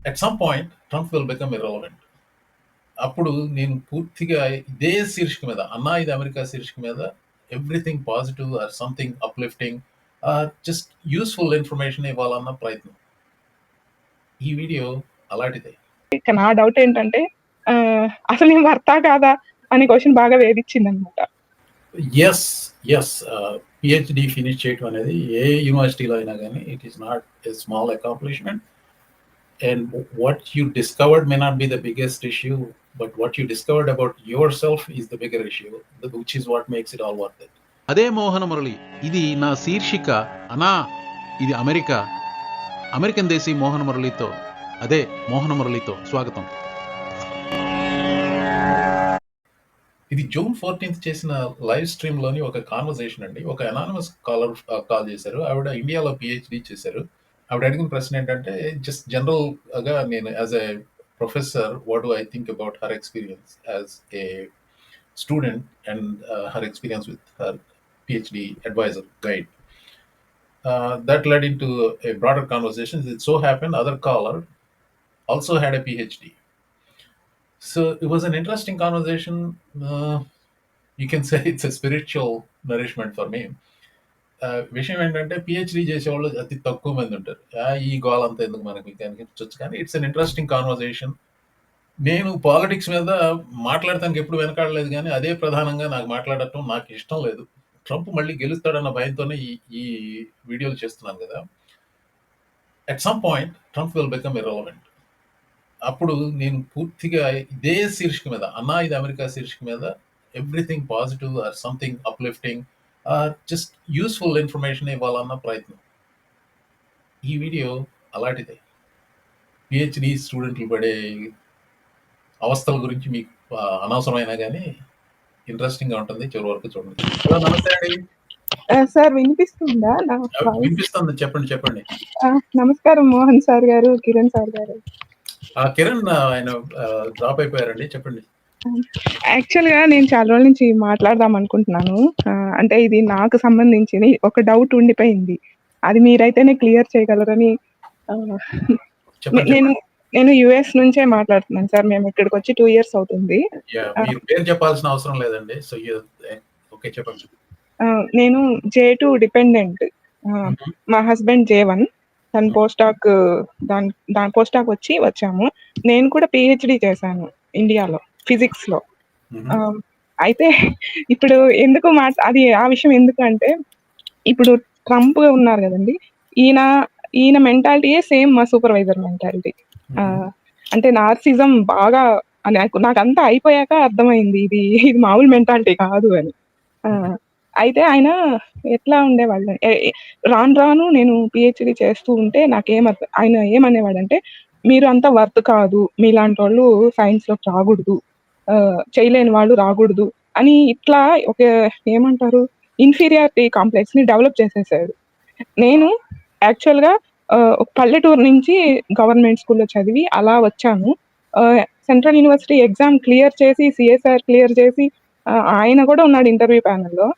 At some point, Trump will become irrelevant. అప్పుడు నేను పూర్తిగా ఇదే శీర్షిక మీద, అన్నా ఇది అమెరికా శీర్షిక మీద everything positive or something uplifting just useful information ఇవ్వాలన్న ప్రయత్నం. ఈ వీడియో అలాంటిదే. ఇక నా డౌట్ ఏంటంటే అసలు నేను వర్తా కాదా అనే క్వశ్చన్ బాగా వేధించింది అనమాట. ఎస్ ఎస్ పిహెచ్డి ఫినిష్ చేయడం అనేది ఏ యూనివర్సిటీలో అయినా కానీ it is not a small accomplishment. And what you discovered may not be the biggest issue, but what you discovered about yourself is the bigger issue, which is what makes it all worth it. అదే మోహన మురళి. ఇది నా శీర్షిక. అనా ఇది America. American దేశీ మోహన మురళితో, అదే మోహన మురళితో స్వాగతం. ఇది June 14th చేసిన లైవ్ స్ట్రీమ్ లోని ఒక కాన్వర్సేషన్ అండి. ఒక అనానిమస్ కాలర్ కాల్ చేశారు. ఆవిడ ఇండియాలో పిహెచ్డి చేశారు. ఆవిడ అడిగిన ప్రశ్న ఏంటంటే, జస్ట్ జనరల్గా నేను as a professor, what do I think about her experience as a student and her experience with her PhD advisor guide. That led into a broader conversation. It so happened other caller also had a PhD. So it was an interesting conversation. You can say it's a spiritual nourishment for me. విషయం ఏంటంటే PhD చేసేవాళ్ళు అతి తక్కువ మంది ఉంటారు. ఈ goal అంతా ఎందుకు మనకి అనిపించవచ్చు, కానీ ఇట్స్ అన్ ఇంట్రెస్టింగ్ కాన్వర్సేషన్. నేను పాలిటిక్స్ మీద మాట్లాడటానికి ఎప్పుడు వెనకాడలేదు, కానీ అదే ప్రధానంగా నాకు మాట్లాడటం నాకు ఇష్టం లేదు. ట్రంప్ మళ్ళీ గెలుస్తాడన్న భయంతోనే ఈ వీడియోలు చేస్తున్నాను కదా. At some point Trump will become irrelevant. అప్పుడు నేను పూర్తిగా ఇదే శీర్షిక మీద, అన్నా ఇది అమెరికా శీర్షిక మీద everything positive or something uplifting just useful information ఇవ్వాలన్న ప్రయత్నం. ఈ వీడియో అలాంటిదే. పిహెచ్డి స్టూడెంట్లు పడే అవస్థల గురించి మీకు అనవసరమైనా కానీ ఇంట్రెస్టింగ్గా ఉంటుంది. చివరి వరకు చూడండి. హలో, నమస్తే అండి. సార్ వినిపిస్తుందా? వినిపిస్తుంది, చెప్పండి చెప్పండి. నమస్కారం మోహన్ సార్ గారు, కిరణ్ సార్ గారు. కిరణ్ ఆయన డ్రాప్ అయిపోయారండి, చెప్పండి. యాక్చువల్గా నేను చాలా రోజుల నుంచి మాట్లాడదాం అనుకుంటున్నాను. అంటే ఇది నాకు సంబంధించింది ఒక డౌట్ ఉండిపోయింది, అది మీరైతేనే క్లియర్ చేయగలరని. నేను యుఎస్ నుంచే మాట్లాడుతున్నాను సార్. మేము ఇక్కడికి వచ్చి 2 years అవుతుంది. మీరు పేరు చెప్పాల్సిన అవసరం లేదండి. సో ఓకే, చెప్పండి. నేను J2 డిపెండెంట్. మా హస్బెండ్ J1. తన పోస్టాక్ దాని పోస్టాక్ వచ్చాము. నేను కూడా పిహెచ్డి చేశాను ఇండియాలో ఫిజిక్స్ లో. అయితే ఇప్పుడు ఎందుకు అది ఆ విషయం ఎందుకంటే, ఇప్పుడు ట్రంప్ ఉన్నారు కదండి, ఈయన మెంటాలిటీయే సేమ్ మా సూపర్వైజర్ మెంటాలిటీ. అంటే నార్సిజం బాగా నాకంతా అయిపోయాక అర్థమైంది ఇది మామూలు మెంటాలిటీ కాదు అని. అయితే ఆయన ఎట్లా ఉండేవాళ్ళు, రాను నేను పిహెచ్డి చేస్తూ ఉంటే ఆయన ఏమనేవాడంటే, మీరు అంతా వర్త్ కాదు, మీలాంటి వాళ్ళు సైన్స్ లోకి రాకూడదు, చేయలేని వాళ్ళు రాకూడదు అని ఇట్లా ఒక ఏమంటారు ఇన్ఫీరియారిటీ కాంప్లెక్స్ ని డెవలప్ చేసేసాడు. నేను యాక్చువల్గా ఒక పల్లెటూరు నుంచి గవర్నమెంట్ స్కూల్లో చదివి అలా వచ్చాను. సెంట్రల్ యూనివర్సిటీ ఎగ్జామ్ క్లియర్ చేసి, సిఎస్ఆర్ క్లియర్ చేసి, ఆయన కూడా ఉన్నాడు ఇంటర్వ్యూ ప్యానెల్లో.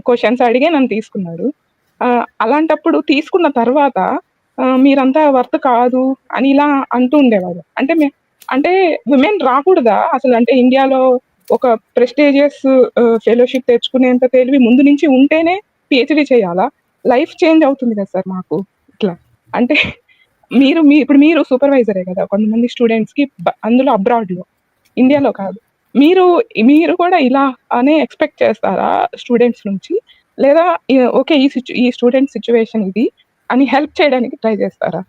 క్వశ్చన్స్ అడిగే నన్ను తీసుకున్నాడు. అలాంటప్పుడు తీసుకున్న తర్వాత మీరంతా వర్త్ కాదు అని ఇలా అంటూ ఉండేవాడు. అంటే విమెన్ రాకూడదా అసలు? అంటే ఇండియాలో ఒక ప్రెస్టీజియస్ ఫెలోషిప్ తెచ్చుకునేంత తెలివి ముందు నుంచి ఉంటేనే పిహెచ్డి చేయాలా? లైఫ్ చేంజ్ అవుతుంది కదా సార్ మాకు ఇట్లా. అంటే ఇప్పుడు మీరు సూపర్వైజరే కదా కొంతమంది స్టూడెంట్స్ కి, అందులో అబ్రాడ్ లో, ఇండియాలో కాదు. మీరు కూడా ఇలా అనే ఎక్స్పెక్ట్ చేస్తారా స్టూడెంట్స్ నుంచి? లేదా ఓకే ఈ స్టూడెంట్ సిచ్యువేషన్ ఇది అని హెల్ప్ చేయడానికి ట్రై చేస్తారా?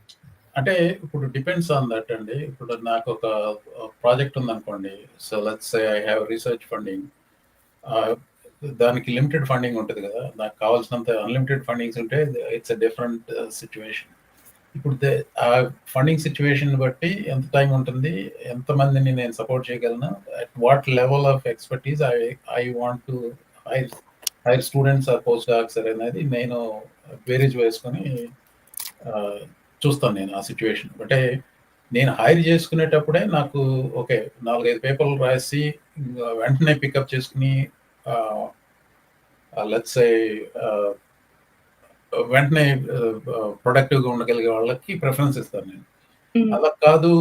అంటే ఇప్పుడు డిపెండ్స్ ఆన్ దట్ అండి. ఇప్పుడు నాకు ఒక ప్రాజెక్ట్ ఉందనుకోండి. So let's say I have research funding. దానికి లిమిటెడ్ ఫండింగ్ ఉంటుంది కదా. నాకు కావాల్సినంత అన్లిమిటెడ్ ఫండింగ్స్ ఉంటే ఇట్స్ ఎ డిఫరెంట్ సిచ్యువేషన్. ఇప్పుడు ఆ ఫండింగ్ సిచ్యువేషన్ బట్టి ఎంత టైం ఉంటుంది, ఎంతమందిని నేను సపోర్ట్ చేయగలను, at what level of expertise I want to hire students or post docs అనేది నేను బేరీజ్ వేసుకొని చూస్తాను నేను ఆ సిచ్యువేషన్. అంటే నేను హైర్ చేసుకునేటప్పుడే నాకు ఓకే 4-5 పేపర్లు రాసి వెంటనే పికప్ చేసుకుని లెట్స్ సే వెంటనే ప్రొడక్టివ్గా ఉండగలిగే వాళ్ళకి ప్రిఫరెన్స్ ఇస్తాను నేను. అలా కాదు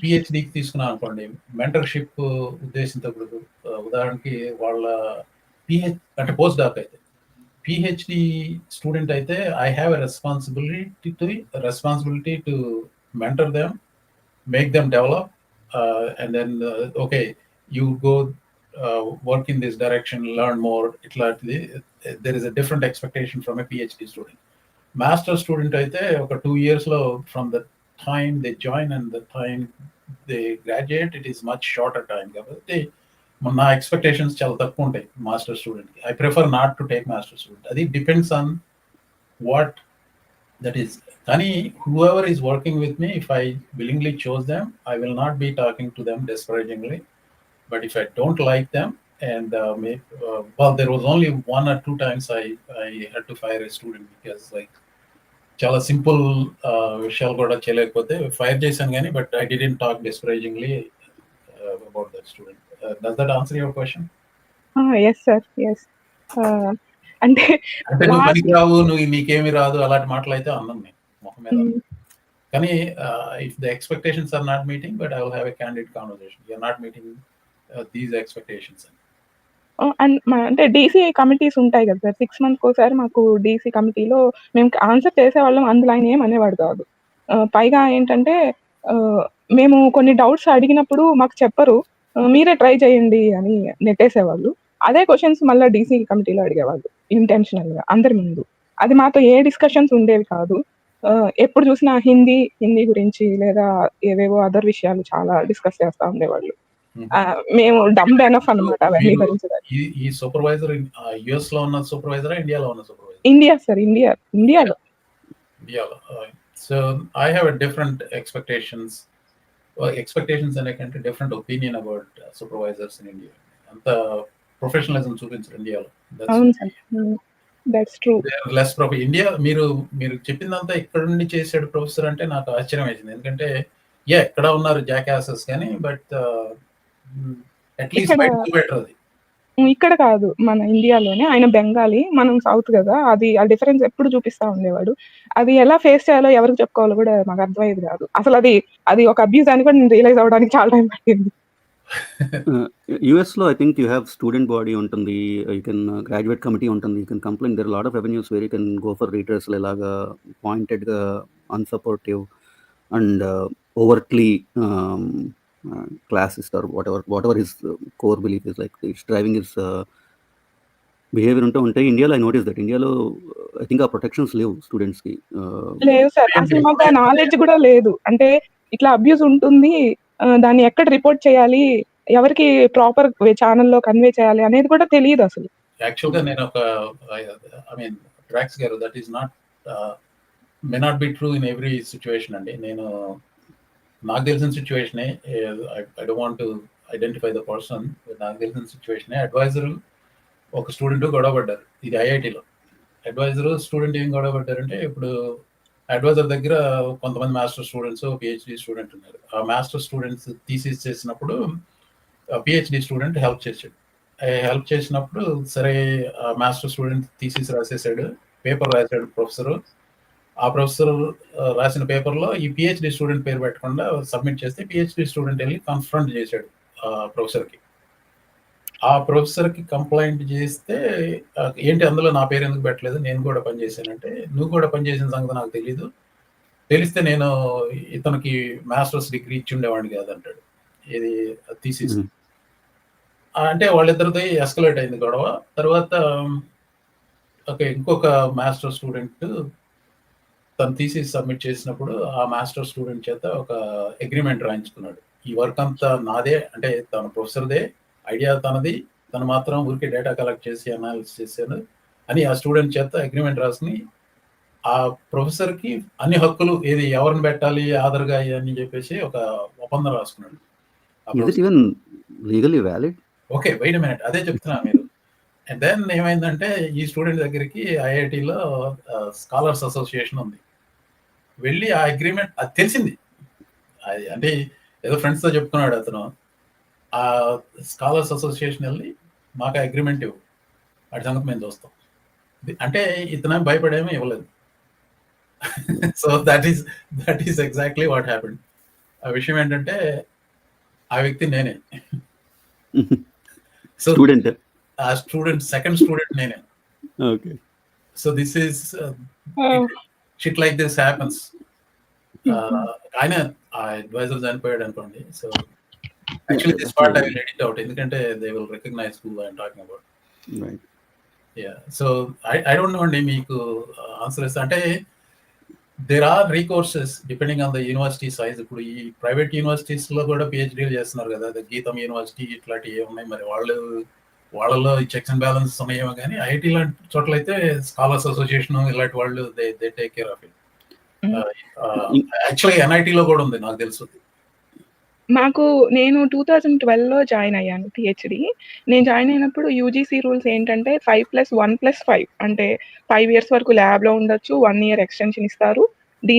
పీహెచ్డీకి తీసుకున్నాం అనుకోండి, మెంటర్‌షిప్ ఉద్దేశంతో ఇప్పుడు ఉదాహరణకి వాళ్ళ అంటే పోస్ట్ డాక్ అయితే. పీహెచ్డీ స్టూడెంట్ అయితే I have a responsibility to mentor them, make them develop, and then okay, you go work in this direction, learn more. Itlati, there is a different expectation from a PhD student. Master student అయితే ఒక 2 years లో from the time they join and the time they graduate, it is much shorter time కాబట్టి నా expectations చాలా తక్కువ ఉంటాయి master స్టూడెంట్కి. I prefer not to take master student. అది depends on what that is. Kani, whoever is working with me, if I willingly chose them, I will not be talking to them disparagingly. But if I don't like them, and well, there was only 1 or 2 times I had to fire a student because like చాలా simple విషయాలు కూడా చేయలేకపోతే fire చేశాను కానీ, but I didn't talk discouragingly about that student. Does that answer your question? Yes sir, yes. అంటే అంటే నువ్వు పనికిరావు, నువ్వు నీకేమి రాదు అలాంటి మాటలు అయితే అన్నాను నేను మొహం మీద. కానీ if the expectations are not meeting, but I will have a candid conversation. You are not meeting these expectations. And అంటే డీసీ కమిటీస్ ఉంటాయి కదా సార్, 6 months ఒకసారి మాకు డీసీ కమిటీలో మేము ఆన్సర్ చేసేవాళ్ళం. అందులో ఆయన ఏమనేవాడు కాదు. పైగా ఏంటంటే మేము కొన్ని డౌట్స్ అడిగినప్పుడు మాకు చెప్పరు, మీరే ట్రై చేయండి అని నెట్టేసేవాళ్ళు. అదే క్వశ్చన్స్ మళ్ళీ డీసీ కమిటీలో అడిగేవాళ్ళు ఇంటెన్షనల్ గా అందరి ముందు. అది మాతో ఏ డిస్కషన్స్ ఉండేవి కాదు. ఎప్పుడు చూసినా హిందీ గురించి లేదా ఏవేవో అదర్ విషయాలు చాలా డిస్కస్ చేస్తా ఉండేవాళ్ళు. మేము డమ్ ఎనఫ్ అన్నమాట అవన్నీ భరించడానికి. ఈ సూపర్వైజర్ యుఎస్ లో ఉన్న సూపర్వైజరా, ఇండియాలో ఉన్న సూపర్వైజర్? ఇండియా సార్, ఇండియాలో. So I have a different expectations అనే కంటే different opinion about supervisors in India. అంత ప్రొఫెషనలిజం చూపించారు ఇండియాలో. అవును sir, that's true. Less India మీరు చెప్పిందంతా ఇక్కడ నుండి చేసాడు ప్రొఫెసర్ అంటే నాకు ఆశ్చర్యం వేసింది. ఎందుకంటే ఎక్కడ ఉన్నారు జాకాసెస్ కానీ, బట్ అట్లీస్ట్ బెటర్ అది. ఇక్కడ కాదు, మన ఇండియాలోనే. ఆయన బెంగాలీ, మనం సౌత్ కదా. అది ఆ డిఫరెన్స్ ఎప్పుడు చూపిస్తా ఉండేవాడు. అది ఎలా ఫేస్ చేయాలో ఎవరికి చెప్పుకోవాలో కూడా మాకు అర్థమయ్యేది కాదు. అసలు అది ఒక అబ్యూజ్ అని కూడా నేను రియలైజ్ అవ్వడానికి చాలా టైం పట్టింది. యుఎస్ లో I think you have student body ఉంటుంది, యూ కెన్ గ్రాడ్యుయేట్ కమిటీ ఉంటుంది, you can complaint. There lot of avenues where you can go for redressal. ఇలాగా పాయింటెడ్ గా unsupportive and overtly classist or whatever his core belief is, like it's driving his behavior ఉంటాయి. ఇండియాలో I notice that ఇండియాలో I think ఆ protections లేవు students కి. లేదు sir, అసలు మాకు ఆ నాలెడ్జ్ కూడా లేదు. అంటే ఇట్లా అబ్యూస్ ఉంటుంది, దాన్ని ఎక్కడ రిపోర్ట్ చేయాలి, ఎవరికి ప్రాపర్ ఛానల్లో కన్వే చేయాలి అనేది కూడా తెలియదు అసలు. యాక్చువల్గా నేను ఒక ఐ మీన్ ట్రాక్స్ గారు, that is not may not be true in every situation అండి. నాకు తెలిసిన సిచ్యువేషనే, I don't want to identify the person. నాకు తెలిసిన సిచ్యువేషనే అడ్వైజరు ఒక స్టూడెంట్ గొడవపడ్డారు. ఇది ఐఐటిలో. అడ్వైజరు స్టూడెంట్ ఏం గొడవపడ్డారంటే, ఇప్పుడు అడ్వైజర్ దగ్గర కొంతమంది మాస్టర్ స్టూడెంట్స్, పిహెచ్డి స్టూడెంట్ ఉన్నారు. ఆ మాస్టర్ స్టూడెంట్స్ థీసిస్ చేసినప్పుడు పిహెచ్డి స్టూడెంట్ హెల్ప్ చేసినప్పుడు సరే మాస్టర్ స్టూడెంట్ థీసిస్ రాసేసాడు, పేపర్ రాశాడు ప్రొఫెసరు. ఆ ప్రొఫెసర్ రాసిన పేపర్లో ఈ పిహెచ్డి స్టూడెంట్ పేరు పెట్టకుండా సబ్మిట్ చేస్తే పిహెచ్డి స్టూడెంట్ వెళ్ళి కన్ఫ్రంట్ చేశాడు ప్రొఫెసర్కి. ఆ ప్రొఫెసర్కి కంప్లైంట్ చేస్తే, ఏంటి అందులో నా పేరు ఎందుకు పెట్టలేదు, నేను కూడా పనిచేశానంటే, నువ్వు కూడా పనిచేసిన సంగతి నాకు తెలీదు, తెలిస్తే నేను ఇతనికి మాస్టర్స్ డిగ్రీ ఇచ్చి ఉండేవాడిని కాదంటాడు. ఇది థీసిస్. అంటే వాళ్ళిద్దరితో ఎస్కలేట్ అయింది గొడవ. తర్వాత ఓకే, ఇంకొక మాస్టర్ స్టూడెంట్ తను థీసిస్ సబ్మిట్ చేసినప్పుడు ఆ మాస్టర్ స్టూడెంట్ చేత ఒక అగ్రిమెంట్ రాయించుకున్నాడు. ఈ వర్క్ అంతా నాదే, అంటే తన ప్రొఫెసర్దే, ఐడియా తనది, తను మాత్రం ఊరికే డేటా కలెక్ట్ చేసి అనాలిసిస్ చేశాను అని ఆ స్టూడెంట్ చేత అగ్రిమెంట్ రాసుకుని ఆ ప్రొఫెసర్కి అన్ని హక్కులు, ఏది ఎవరిని పెట్టాలి ఆధార్గా అని చెప్పేసి ఒక ఒప్పందం రాసుకున్నాడు. ఓకే, వెయిట్ ఎ మినిట్, అదే చెప్తున్నా మీరు. అండ్ దెన్ ఏమైందంటే, ఈ స్టూడెంట్ దగ్గరికి ఐఐటిలో స్కాలర్స్ అసోసియేషన్ ఉంది. వెళ్ళి ఆ అగ్రిమెంట్, అది తెలిసింది, అది అంటే ఏదో ఫ్రెండ్స్తో చెప్పుకున్నాడు అతను. ఆ స్కాలర్స్ అసోసియేషన్ వెళ్ళి మాకు అగ్రిమెంట్ ఇవ్వు, వాటి సంగతి మేము చూస్తాం అంటే ఇతను భయపడేమో ఇవ్వలేదు. So that is exactly what happened. ఆ విషయం ఏంటంటే ఆ వ్యక్తి నేనే. So student. ఆ స్టూడెంట్, సెకండ్ స్టూడెంట్ నేనే. Okay. So this is shit like this happens. ఆయన ఆ అడ్వైజర్ చనిపోయాడు అనుకోండి. So actually this part I will edit out, ఎందుకంటే they will recognize who I'm talking about. Right. Yeah. So I don't know అండి మీకు ఆన్సర్ ఇస్తా అంటే there are recourses depending on the university size. ఇప్పుడు ఈ ప్రైవేట్ యూనివర్సిటీస్ లో కూడా పిహెచ్డీలు చేస్తున్నారు కదా, గీతం యూనివర్సిటీ ఇట్లాంటివి ఏమున్నాయి మరి, వాళ్ళలో చెక్స్ అండ్ బ్యాలెన్స్ ఉన్నాయేమో, కానీ ఐఐటీ లాంటి చోట్ల అయితే స్కాలర్స్ అసోసియేషన్ ఇలాంటి వాళ్ళు they take care of it. యాక్చువల్గా ఎన్ఐటీలో కూడా ఉంది నాకు తెలుసు. మాకు నేను 2012లో జాయిన్ అయ్యాను పిహెచ్‌డి. నేను జాయిన్ అయినప్పుడు యూజీసీ రూల్స్ ఏంటంటే 5+1+5 అంటే 5 ఇయర్స్ వరకు ల్యాబ్‌లో ఉండొచ్చు. 1 ఇయర్ ఎక్స్‌టెన్షన్ ఇస్తారు.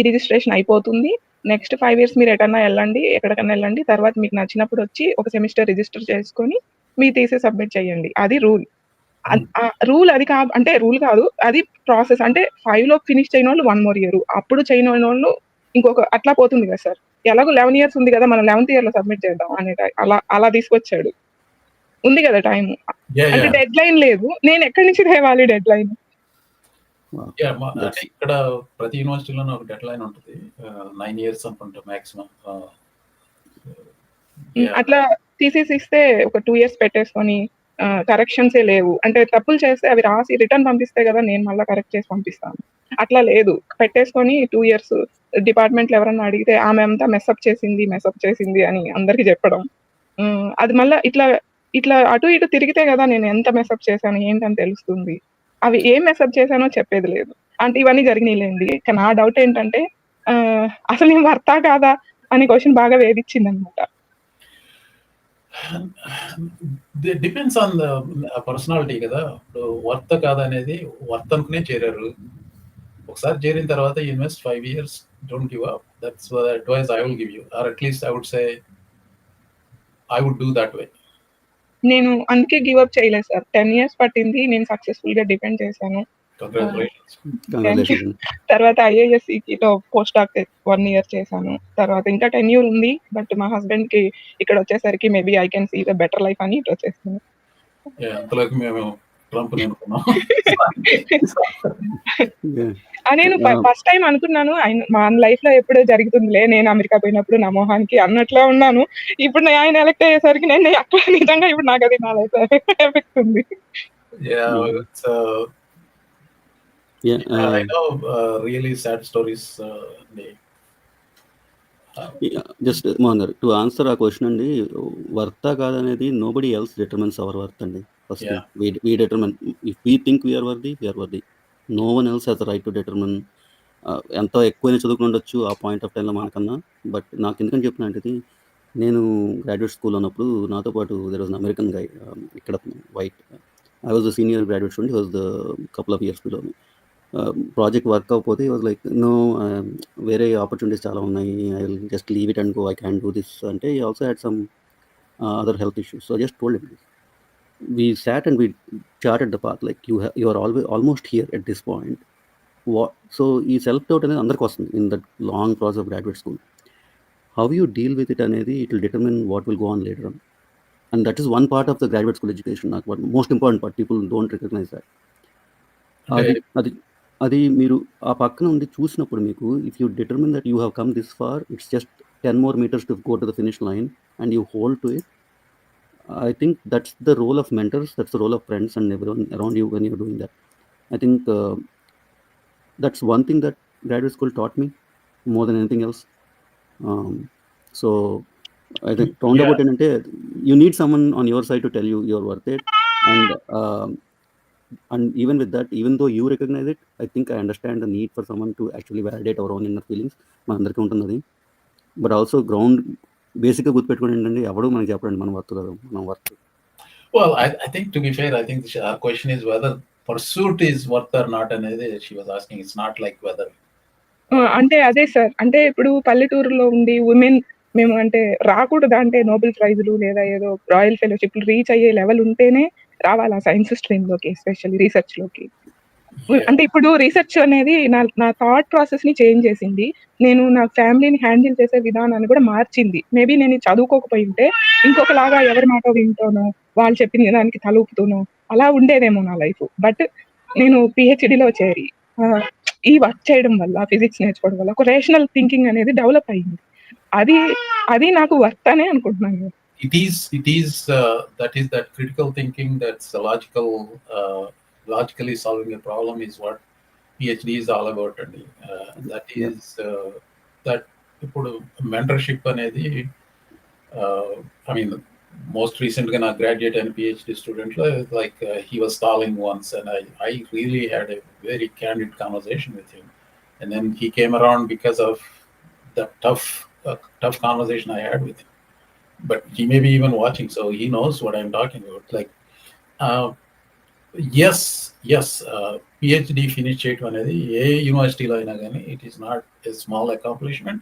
రిజిస్ట్రేషన్ అయిపోతుంది. నెక్స్ట్ 5 ఇయర్స్ మీరు ఎటన్నా ఎళ్ళండి, ఎక్కడికన్నా ఎళ్ళండి. తర్వాత మీకు నచ్చినప్పుడు వచ్చి ఒక సెమిస్టర్ రిజిస్టర్ చేసుకొని మీ థీసిస్ సబ్మిట్ చేయండి. అది రూల్. రూల్ అది కాదు, అంటే రూల్ కాదు, అది ప్రాసెస్. అంటే 5లో ఫినిష్ చేయనోళ్ళు 1 మోర్ ఇయర్, అప్పుడు చేయనోళ్ళు ఇంకొక, అట్లా పోతుంది కదా సార్. ఎలాగో 11 ఇయర్స్ ఉంది కదా, మనం 11th ఇయర్‌లో సబ్మిట్ చేద్దాం అనే అలా తీసుకొచ్చాడు. ఉంది కదా టైం. అంటే డెడ్ లైన్ లేదు. నేను ఎక్కడి నుంచి తేవాలి డెడ్ లైన్? అంటే ఇక్కడ ప్రతి యూనివర్సిటీలోనే ఒక డెడ్ లైన్ ఉంటుంది. 9 ఇయర్స్ అనుకుంటా మాక్సిమం. అట్లా థీసిస్ ఇస్తే ఒక 2 ఇయర్స్ పెట్టేసుకొని కరెక్షన్సే లేవు. అంటే తప్పులు చేస్తే అవి రాసి రిటర్న్ పంపిస్తే కదా నేను మళ్ళీ కరెక్ట్ చేసి పంపిస్తాను. అట్లా లేదు, పెట్టేసుకొని 2 ఇయర్స్ డిపార్ట్మెంట్లో ఎవరన్నా అడిగితే ఆమె అంతా మెస్అప్ చేసింది అని అందరికి చెప్పడం. అది మళ్ళీ ఇట్లా అటు ఇటు తిరిగితే కదా నేను ఎంత మెస్అప్ చేశాను ఏంటని తెలుస్తుంది. అవి ఏం మెస్అప్ చేశానో చెప్పేది లేదు. అంటే ఇవన్నీ జరిగినాయిలేండి. నా డౌట్ ఏంటంటే అసలు నేను వర్తా కాదా అనే క్వశ్చన్ బాగా వేధిచ్చిందనమాట. డిపెండ్స్ ఆన్ ద పర్సనాలిటీ కదా. ఇప్పుడు వర్త్ కాదనేది వర్త్ అనుకునే చేరారు. ఒకసారి చేరిన తర్వాత invest 5 years, don't give up. That's the advice I will give you, or at least I would say I would do that way. నేను అందుకే గివ్ అప్ చేయలేదు సార్. 10 ఇయర్స్ పట్టింది. నేను సక్సెస్‌ఫుల్‌గా డిఫెండ్ చేశాను. కంగ్రాచులేషన్స్. తర్వాత ఐఐఎస్సిలో పోస్ట్ డాక్ 1 ఇయర్ చేశాను. తర్వాత ఇంకా టెన్యూర్ ఉంది. బట్ మా హస్బెండ్‌కి ఇక్కడ వచ్చేసరికి maybe I can see the better life అని ఇటు వచ్చేసాను. అంతలోకి మేము ట్రంప్ అనుకున్నాం. నేను ఫస్ట్ టైం అనుకున్నాను మన లైఫ్‌లో ఎప్పుడో జరుగుతుందిలే, నేను అమెరికా పోయినప్పుడు నా మొహానికి అన్నట్లే ఉన్నాను. ఇప్పుడు ఆయన ఎలక్ట్ అయ్యేసరికి నేను అక్కడ నిజంగా ఇప్పుడు నాకు అది నా లైఫ్ ఎఫెక్ట్ ఉంది. I know really sad stories. Just మోహన్ టు ఆన్సర్ ఆ క్వశ్చన్ అండి, వర్తా కాదనేది nobody else determines our worth అండి. First we determine. If we think we're worthy, no one else has the right to determine. ఎంతో ఎక్కువైనా చదువుకుని ఉండొచ్చు ఆ పాయింట్ ఆఫ్ టైంలో మనకన్నా. బట్ నాకు ఎందుకని చెప్పిన అంటే, నేను గ్రాడ్యుయేట్ స్కూల్లో ఉన్నప్పుడు నాతో పాటు దెర్ వాజ్ అన్ అమెరికన్ గై, ఇక్కడ white. I was the senior graduate student, he was the couple of years below me. Project work అవ్వకపోతే వాజ్ లైక్ నో, వేరే ఆపర్చునిటీస్ చాలా ఉన్నాయి, I will just leave it and go, I can do this అంటే. ఈ also had some other health issues. So just told him, we sat and we charted the path, like you are almost here at this point. So ఈ self doubt అనేది అందరికి వస్తుంది in that long process of graduate school. How you deal with it అనేది it will determine what will go on later on. And that is one part of the graduate school education. నాకు most important part, people don't recognize that. అది మీరు ఆ పక్కన ఉండి చూసినప్పుడు మీకు, if you determine that you have come this far, it's just 10 more meters to go to the finish line and you hold to it. I think that's the role of mentors, that's the role of friends and everyone around you when you're doing that. I think that's one thing that graduate school taught me more than anything else. So I think roundabout ఏంటంటే, you need someone on your side to tell you you're worth it. And even with that, even though you recognize it, I think I understand the need for someone to actually validate our own inner feelings. మనందరికీ ఉంటుంది అది. But also ground బేసిక్గా గుర్తుపెట్టుకుని ఏంటంటే, ఎవడో మనకి చెప్పండి మనం వర్త్ కదా, మనం worth. Well, I think to be fair, I think the question is whether pursuit is worth or not అనేది she was asking. It's not like whether. అంటే అదే సార్, అంటే ఇప్పుడు పల్లెటూరులో ఉండి ఉమెన్ మేము అంటే రాకూడదు, అంటే నోబెల్ ప్రైజులు లేదా ఏదో రాయల్ ఫెలోషిప్లు రీచ్ అయ్యే లెవెల్ ఉంటేనే రావాలి ఆ సైన్స్ స్ట్రీమ్లోకి, ఎస్పెషల్లీ రీసెర్చ్లోకి. Yeah. అంటే ఇప్పుడు రీసెర్చ్ అనేది నా థాట్ ప్రాసెస్‌ని చేంజ్ చేసింది. నేను నా ఫ్యామిలీని హ్యాండిల్ చేసే విధానాన్ని కూడా మార్చింది. మేబీ నేను ఇది చదువుకోకపోయుంటే ఇంకొకలాగా ఎవరి మాట వింటానో, వాళ్ళు చెప్పిన దానికి తలూపుతూనో అలా ఉండేదేమో నా లైఫ్. బట్ నేను పీహెచ్‌డీలో చేరి ఈ వర్క్ చేయడం వల్ల, ఫిజిక్స్ నేర్చుకోవడం వల్ల ఒక రేషనల్ థింకింగ్ అనేది డెవలప్ అయింది. అది అది నాకు వర్త్ అనే అనుకుంటున్నాను. It is that critical thinking, that's logically solving a problem is what PhD is all about అండి. That is that ఇప్పుడు మెంటర్‌షిప్ అనేది I mean most recently నా గ్రాడ్యుయేట్ అయిన PhD స్టూడెంట్‌లో like he was stalling once and I really had a very candid conversation with him. And then he came around because of the tough conversation I had with him. But he may be even watching, so he knows what I'm talking about. Like, yes, PhD finish చేయటం అనేది ఏ యూనివర్సిటీలో అయినా కానీ it is not a small accomplishment.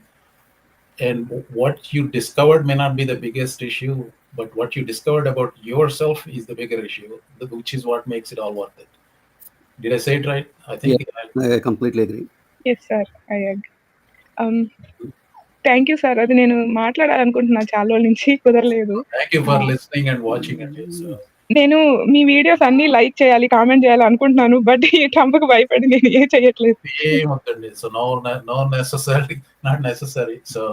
And what you discovered may not be the biggest issue, but what you discovered about yourself is the bigger issue, which is what makes it all worth it. Did I say it right? I think I completely agree. Yes sir. I agree. Thank you sir. అది నేను మాట్లాడాలనుకుంటున్నా చాలా రోజుల నుంచి కుదరలేదు. thank you for listening and watching it. So, నేను మీ videos అన్నీ like చేయాలి, comment చేయాలి అనుకుంటున్నాను. బట్ ఈ ట్రంప్‌కి భయపడి నేను ఏం చేయట్లేదు. ఏమొద్దండి. So no necessary, not necessary. So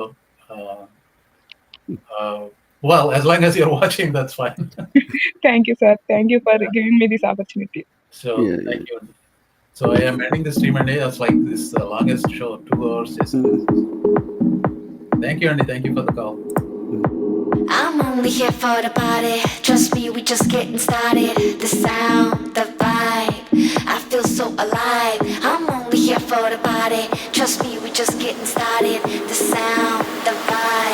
well, as long as you're watching, that's fine. Thank you sir. Thank you for giving me this opportunity. So Yeah, thank you. So I am ending the stream and that's like this longest show, 2 hours. Yes. Thank you, Andy. Thank you for the call. I'm only here for the party. Trust me, we just getting started. The sound, the vibe, I feel so alive. I'm only here for the party. Trust me, we just getting started. The sound.